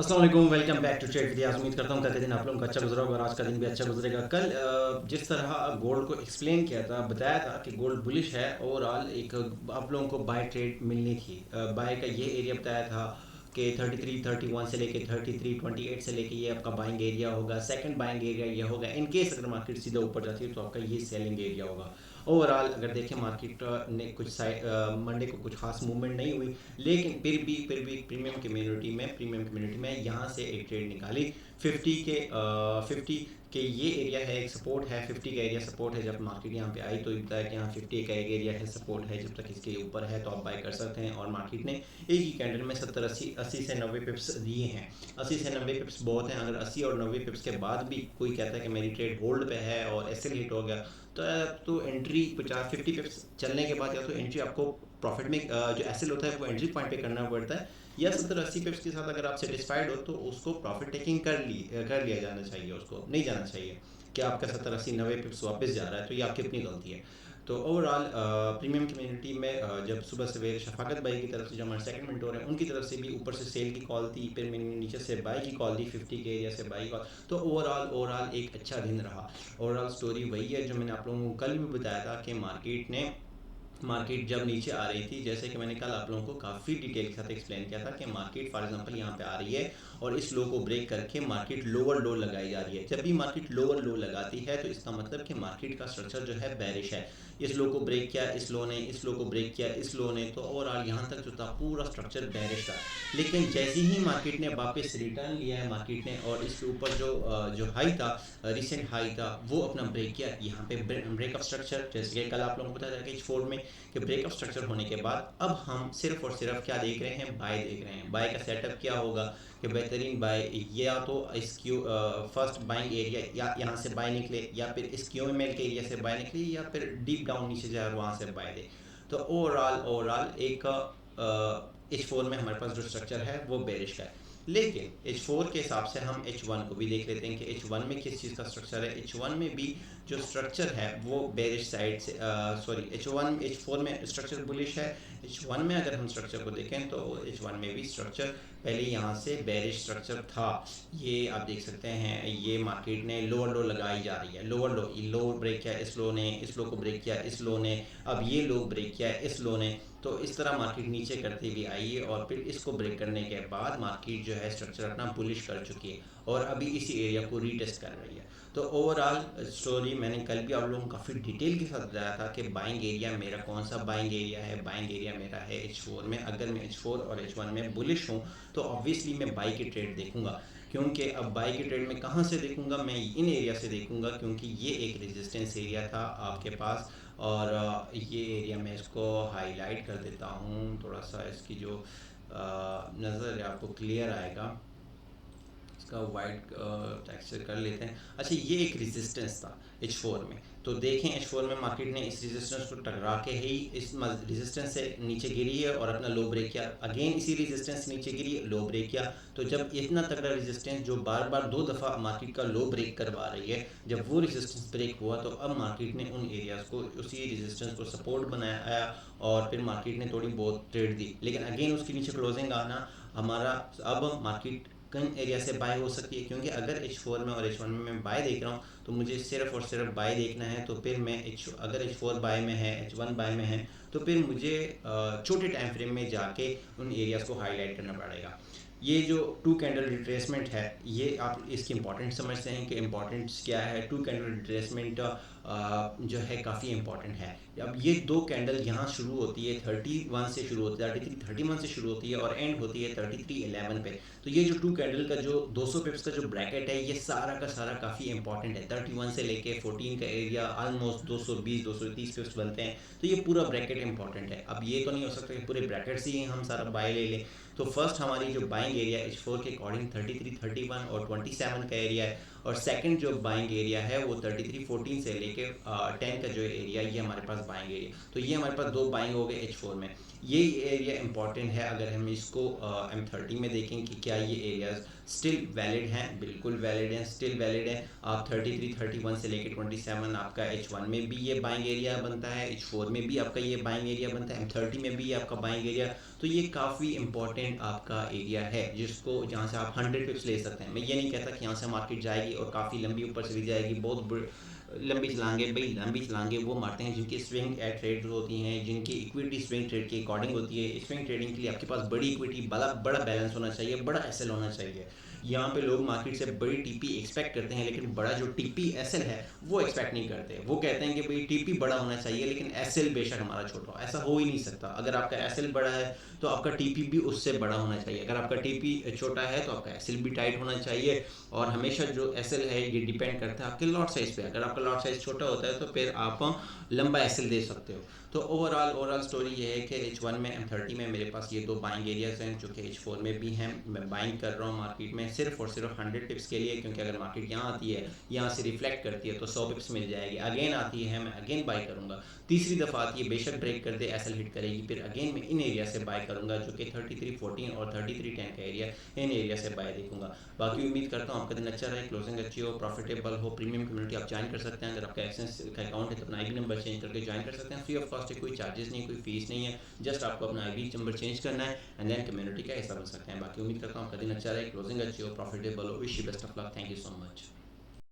अस्सलाम वालेकुम, welcome back to trade with. उम्मीद करता हूँ कल का दिन आप लोगों का अच्छा गुजरा होगा और आज का दिन भी अच्छा गुजरेगा। कल जिस तरह गोल्ड को एक्सप्लेन किया था, बताया था कि गोल्ड बुलिश है। ओवरऑल एक आप लोगों को बाय ट्रेड मिलनी थी। बाय का ये एरिया बताया था कि 33 31 से लेके 33 28 से लेके ये आपका बाइंग एरिया होगा। सेकंड बाइंग एरिया ये होगा इन केस अगर मार्केट सीधा ऊपर जाती है तो आपका ये सेलिंग एरिया होगा। ओवरऑल अगर देखें मार्केट ने कुछ मंडे को कुछ खास मूवमेंट नहीं हुई, लेकिन फिर भी प्रीमियम कम्युनिटी में यहाँ से एक ट्रेड निकाली 50 के ये एरिया है, एक सपोर्ट है। 50 का एरिया सपोर्ट है। जब मार्केट यहाँ पे आई तो बताया कि यहाँ 50 का एक एरिया है, सपोर्ट है। जब तक इसके ऊपर है तो आप बाय कर सकते हैं। और मार्केट ने एक ही कैंडल में 70 80 से 90 पिप्स दिए हैं। 80 से 90 पिप्स बहुत हैं। अगर 80 और 90 पिप्स के बाद भी कोई कहता है कि मेरी ट्रेड होल्ड पे है और एसएल हिट हो गया तो एंट्री 50 पिप्स चलने के बाद या तो एंट्री आपको प्रॉफिट में जो एसएल होता है वो एंट्री पॉइंट पे करना पड़ता है, या 70 80 पिप्स के साथ अगर आप सेटिस्फाइड हो तो उसको प्रॉफिट टेकिंग कर लिया जाना चाहिए। उसको नहीं जाना चाहिए कि आपका 70 80 90 पिप्स वापस जा रहा है, तो ये आपकी अपनी गलती है। तो ओवरऑल प्रीमियम कम्युनिटी में जब सुबह सवेरे शफाकत भाई की तरफ से जो हमारे सेकंड मेंटोर हैं उनकी तरफ से भी ऊपर से सेल की कॉल थी, फिर मैंने नीचे से बाई की कॉल दी, 50 के एरिया से बाई कॉल। तो ओवरऑल एक अच्छा दिन रहा। ओवरऑल स्टोरी वही है जो मैंने आप लोगों को कल भी बताया था कि मार्केट जब नीचे आ रही थी, जैसे कि मैंने कल आप लोगों को काफ़ी डिटेल के साथ एक्सप्लेन किया था कि मार्केट फॉर एग्जांपल यहाँ पे आ रही है और इस लो को ब्रेक करके मार्केट लोअर लो लगाई जा रही है। जब भी मार्केट लोअर लो लगाती है तो इसका मतलब कि मार्केट का स्ट्रक्चर जो है बेरिश है। इस लो को ब्रेक किया इस लो ने, इस लो को ब्रेक किया इस लो ने, तो ओवरऑल यहाँ तक जो था पूरा स्ट्रक्चर बेरिश था। लेकिन जैसे ही मार्केट ने वापस रिटर्न लिया है मार्केट ने, और इसके ऊपर जो हाई था, रिसेंट हाई था, वो अपना ब्रेक किया। यहाँ पे ब्रेकअप स्ट्रक्चर, जैसे कि कल आप लोगों को बताया था कि फोर में कि ब्रेकअप स्ट्रक्चर होने के बाद अब हम सिर्फ और सिर्फ क्या देख रहे हैं, बाय देख रहे हैं। बाय का सेटअप क्या होगा कि बेहतरीन बाय या तो इस क्यू फर्स्ट बाइंग एरिया या यहाँ से बाय निकले, या फिर इस क्यू एम एल के एरिया से बाय निकले, या फिर डीप डाउन नीचे जाए और वहाँ से बाय दे। तो ओवरऑल एक H4 में हमारे पास जो स्ट्रक्चर है वो बेरिश का है। लेकिन H4 के हिसाब से हम H1 को भी देख लेते हैं कि H1 में किस चीज़ का स्ट्रक्चर है। H1 में भी जो स्ट्रक्चर है वो बेरिश साइड से H4 में स्ट्रक्चर बुलिश है। H1 में अगर हम स्ट्रक्चर को देखें तो H1 में भी स्ट्रक्चर पहले यहाँ से बेरिश स्ट्रक्चर था। ये आप देख सकते हैं, ये मार्केट ने लोअर लो लगाई जा रही है। लो ब्रेक किया इस लो ने, इस लो को ब्रेक किया इस लो ने, अब ये लो ब्रेक किया इस लो ने। तो इस तरह मार्केट नीचे करती हुई आई है और फिर इसको ब्रेक करने के बाद मार्केट जो है स्ट्रक्चर अपना बुलिश कर चुकी है और अभी इसी एरिया को रीटेस्ट कर रही है। तो ओवरऑल स्टोरी मैंने कल भी आप लोगों को काफ़ी डिटेल के साथ बताया था कि बाइंग एरिया मेरा कौन सा बाइंग एरिया है। बाइंग एरिया मेरा है H4 में। अगर मैं H4 और H1 में बुलिश हूँ तो ऑब्वियसली मैं बाई की ट्रेड देखूंगा। क्योंकि अब बाई की ट्रेड में कहाँ से देखूंगा, मैं इन एरिया से देखूंगा, क्योंकि ये एक रेजिस्टेंस एरिया था आपके पास। और ये एरिया मैं इसको हाईलाइट कर देता हूँ थोड़ा सा, इसकी जो नज़र है आपको क्लियर आएगा। इसका वाइट टेक्सचर कर लेते हैं। अच्छा, ये एक रेजिस्टेंस था H4 में। तो देखें H4 में मार्केट ने इस रेजिस्टेंस को टकरा के ही इस रेजिस्टेंस से नीचे गिरी है और अपना लो ब्रेक किया। अगेन इसी रेजिस्टेंस से नीचे गिरी, लो ब्रेक किया। तो जब इतना तगड़ा रेजिस्टेंस जो बार बार 2 दफ़ा मार्केट का लो ब्रेक करवा रही है, जब वो रेजिस्टेंस ब्रेक हुआ तो अब मार्केट ने उन एरियाज़ को, उसी रेजिस्टेंस को सपोर्ट बनाया और फिर मार्केट ने थोड़ी बहुत ट्रेड दी। लेकिन अगेन उसके नीचे क्लोजिंग आना हमारा, अब मार्केट कम एरिया से बाय हो सकती है। क्योंकि अगर H4 में और H1 में मैं बाय देख रहा हूँ तो मुझे सिर्फ और सिर्फ बाय देखना है। तो फिर मैं अगर H4 बाय में है, H1 बाय में है, तो फिर मुझे छोटे टाइम फ्रेम में जाके उन एरियाज़ को हाईलाइट करना पड़ेगा। ये जो 2 कैंडल रिट्रेसमेंट है, ये आप इसकी इंपॉर्टेंट समझते हैं कि इंपॉर्टेंस क्या है। 2 कैंडल रिट्रेसमेंट जो है काफ़ी इंपॉर्टेंट है। अब ये 2 कैंडल यहाँ शुरू होती है 31 से शुरू होती है, 31 से शुरू होती है और एंड होती है 3311 पे। तो ये जो 2 कैंडल का जो 200 पिप्स का जो ब्रैकेट है, ये सारा का सारा काफ़ी इंपॉर्टेंट है। 31 से लेके 14 का एरिया ऑलमोस्ट 220 230 पिप्स बनते हैं। तो ये पूरा ब्रैकेट इंपॉर्टेंट है। अब ये तो नहीं हो सकता कि पूरे ब्रैकेट से ही हम सारा बाय ले लें। तो फर्स्ट हमारी जो बाइंग एरिया H4 के अकॉर्डिंग 33 31 और 27 का एरिया है, और सेकंड जो बाइंग एरिया है वो 3314 से लेके 10 का जो एरिया, ये हमारे पास बाइंग एरिया। तो ये हमारे पास दो बाइंग हो गए H4 में। ये एरिया इंपॉर्टेंट है अगर हम इसको M30 में देखें कि क्या ये एरियाज स्टिल वैलिड हैं। बिल्कुल वैलिड हैं, स्टिल वैलिड हैं। आप 33 31 से लेकर 27 आपका H1 में भी ये बाइंग एरिया बनता है, H4 में भी आपका ये बाइंग एरिया बनता है, M30 में भी ये आपका बाइंग एरिया। तो ये काफ़ी इंपॉर्टेंट आपका एरिया है जिसको जहाँ से आप 100 पिप्स ले सकते हैं। मैं ये नहीं कहता कि यहाँ से मार्केट जाएगी और काफ़ी लंबी ऊपर चली जाएगी, बहुत लंबी चलाएंगे भाई, लंबी चलाएंगे वो मारते हैं जिनकी स्विंग ट्रेड होती हैं, जिनकी इक्विटी स्विंग ट्रेड के अकॉर्डिंग होती है। स्विंग ट्रेडिंग के लिए आपके पास बड़ी इक्विटी, बड़ा बड़ा बैलेंस होना चाहिए, बड़ा एसएल होना चाहिए। यहाँ पे लोग मार्केट से बड़ी टीपी एक्सपेक्ट करते हैं, लेकिन बड़ा जो टीपी एसएल है वो एक्सपेक्ट नहीं करते। वो कहते हैं कि भाई टीपी बड़ा होना चाहिए लेकिन एसएल बेशक हमारा छोटा हो। ऐसा हो ही नहीं सकता। अगर आपका एसएल बड़ा है तो आपका टीपी भी उससे बड़ा होना चाहिए। अगर आपका टीपी छोटा है तो आपका एसएल भी टाइट होना चाहिए। और हमेशा जो एसएल है ये डिपेंड करता है आपके लॉट साइज पे। अगर आपका लॉट साइज छोटा होता है तो फिर आप लंबा एसएल दे सकते हो। तो ओवरऑल स्टोरी ये है कि H1 में M30 में मेरे पास ये दो बाइंग एरियाज हैं जो कि H4 में भी हैं। मैं बाइंग कर रहा हूँ मार्केट में सिर्फ और सिर्फ 100 पिप्स के लिए, क्योंकि अगर मार्केट यहाँ आती है, यहाँ से रिफ्लेक्ट करती है तो 100 पिप्स मिल जाएगी। अगेन आती है मैं अगेन बाई करूँगा। तीसरी दफ़ा आती है बेशक ब्रेक कर दे, एसएल हिट करेगी, फिर अगेन मैं इन एरिया से बाय करूँगा जो कि 3314 और 3310 का एरिया, इन एरिया से बाय देखूंगा। बाकी उम्मीद करता हूँ आपका दिन अच्छा रहे, क्लोजिंग अच्छी हो, प्रॉफिटेबल हो। प्रीमियम कम्युनिटी आप ज्वाइन कर सकते हैं। अगर आपका एक्सेस का अकाउंट है तो अपना आईबी नंबर चेंज करके ज्वाइन कर सकते हैं। फ्री ऑफ कॉस्ट है, कोई चार्जेस नहीं, कोई फीस नहीं है। जस्ट आपको अपना आईबी नंबर चेंज करना है एंड देन कम्युनिटी का हिस्सा बन सकते हैं। बाकी उम्मीद करता हूँ आपका दिन अच्छा रहे, क्लोजिंग अच्छी हो, प्रॉफिटेबल हो। Wish you best of luck. Thank you so much.